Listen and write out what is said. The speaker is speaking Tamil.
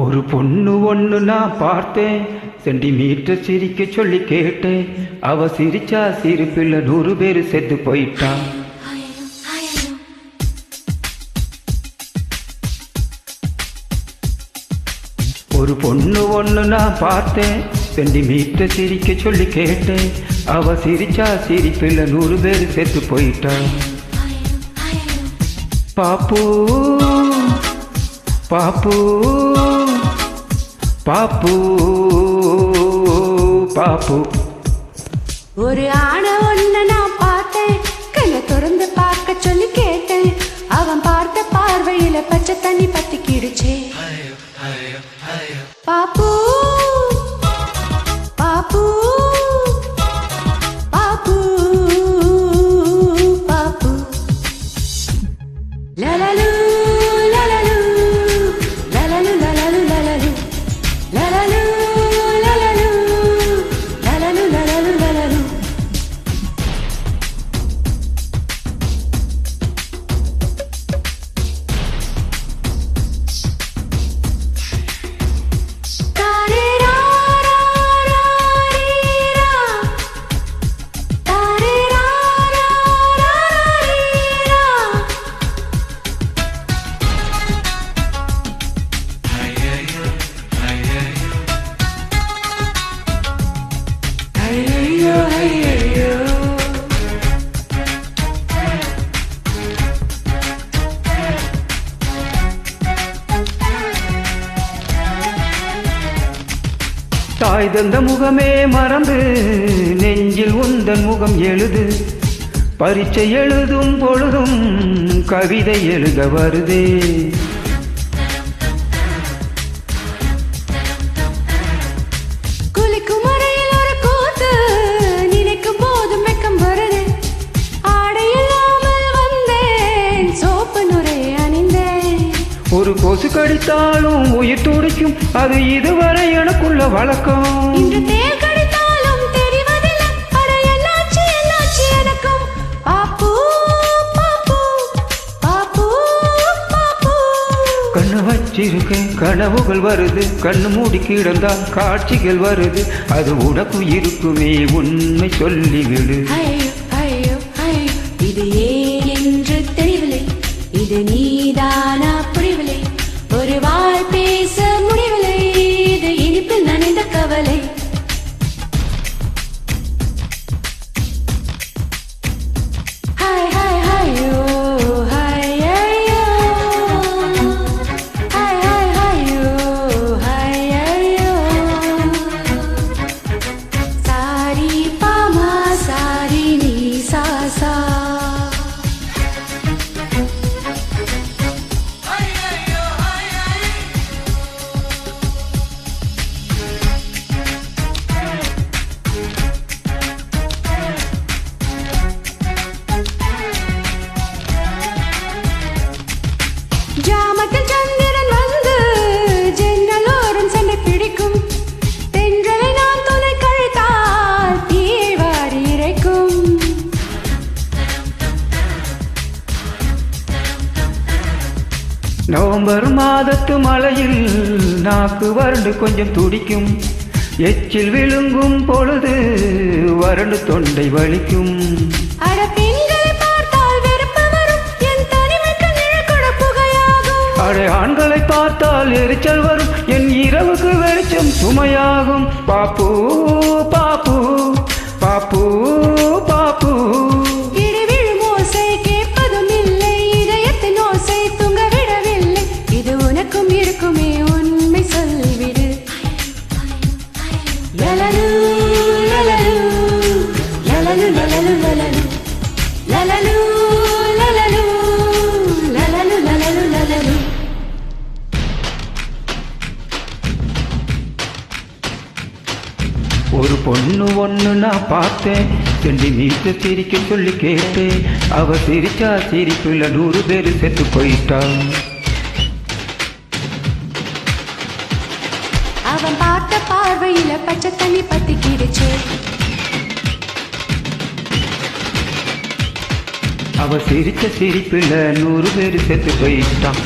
ஒரு பொண்ணு ஒண்ணு நான் பார்த்தேன், சென்டிமீட்டர் சிரிக்க சொல்லி கேட்டேன். அவ சிரிச்சா சிரிப்பில் 100 பேர் செத்து போயிட்டான். ஒரு பொண்ணு ஒண்ணு நான் பார்த்தேன், சென்டிமீட்டர் சிரிக்க சொல்லி கேட்டேன். அவ சிரிச்சா சிரிப்பில் 100 பேர் செத்து போயிட்டான். பாப்பு பாப்பு பாப்பு பாப்பு. ஒரு ஆணை ஒண்ணு நான் பார்த்தேன், கண்ணை திறந்து பார்க்க சொல்லி கேட்டேன். அவன் பார்த்த பார்வையில பச்சை தண்ணி பத்திக்கிடுச்சே. பாப்பு பாப்பு பாப்பு பாப்பு. லலலு லலலு லலலு லலலு லலலு லலலு லலலு லலலு லலலு லலலு. தாய் தந்த முகமே மறந்து நெஞ்சில் உந்தன் முகம் எழுது. பரீட்சை எழுதும் பொழுதும் கவிதை எழுத வருதே. குளிக்கும் முறையில் ஒரு கூத்து, நினைக்கும் போது மெக்கம் வருது. ஆடை இல்லாமல் வந்தேன், சோப்பு நுரை அணிந்தேன். ஒரு கொசு கடித்தாலும் உயிர் துடிக்கும், அது இதுவரை எனக்குள்ள வழக்கம். இன்று தேள் கடித்தாலும் தெரிவதில்லை, அட என்னாச்சு என்னாச்சு எனக்கும். பாப்பு பாப்பு பாப்பு பாப்பு. கண்ணு வச்சிருக்கேன், கனவுகள் வருது. கண்ணு மூடி கிடந்தால் காட்சிகள் வருது. அது உனக்கும் இருக்குமே, உண்மை சொல்லிவிடு. ஐயோ ஐயோ ஐயோ, இது ஏன் என்று தெரியவில்லை. இது நீதானா புரியவில்லை. ஒரு வாய் பேச முடியவில்லை. இது இனிப்பில் நனைந்த கவலை. ஹாய் ஹாய் ஹாயோ ஹாய் ஐயோ. ஹாய் ஹாய் ஹாயோ ஹாய் ஐயோ. சாரி பாமா சாரி நீ சாசா. ஜாமத்தில் சந்திரன் வந்து ஜன்னலோரம் சண்டை பிடிக்கும். தென்றலை நான் துணை கழித்தால் தீயை வாரி இறைக்கும். நவம்பர் மாதத்து மழையில் நாக்கு வறண்டு கொஞ்சம் துடிக்கும். எச்சில் விழுங்கும் பொழுது வறண்டு தொண்டை வலிக்கும். அட பெண்களை பார்த்தால் வெறுப்பு வரும், என் தனிமைக்கு நிழற்கொட புகையாகும். அடே ஆண்களை பார்த்தால் எரிச்சல் வரும், என் இரவுக்கு வெளிச்சம் சுமையாகும். பாப்பு பாப்பு பாப்பு பாப்பு. இடி விழும் ஓசை கேட்பதும் இல்லை, இதயத்தின் ஓசை தூங்க விடவில்லை. இது உனக்கும் இருக்குமே, உண்மை சொல்லிவிடு. லலலு லலலு லலலு லலலு லலலு லலலு லலலு லலலு லலலு லலலு. ஒரு பொண்ணு ஒண்ணு நான் பார்த்தேன், சென்டிமீட்டர் சிரிக்க சொல்லி கேட்டேன். அவ சிரிச்சா சிரிப்புல 100 பேர் செத்து போயிட்டான். அவன் பார்த்த பார்வையில பச்சை தண்ணி பத்திக்கிடுச்சு. அவ சிரிச்ச சிரிப்புல 100 பேர் செத்து போயிட்டான்.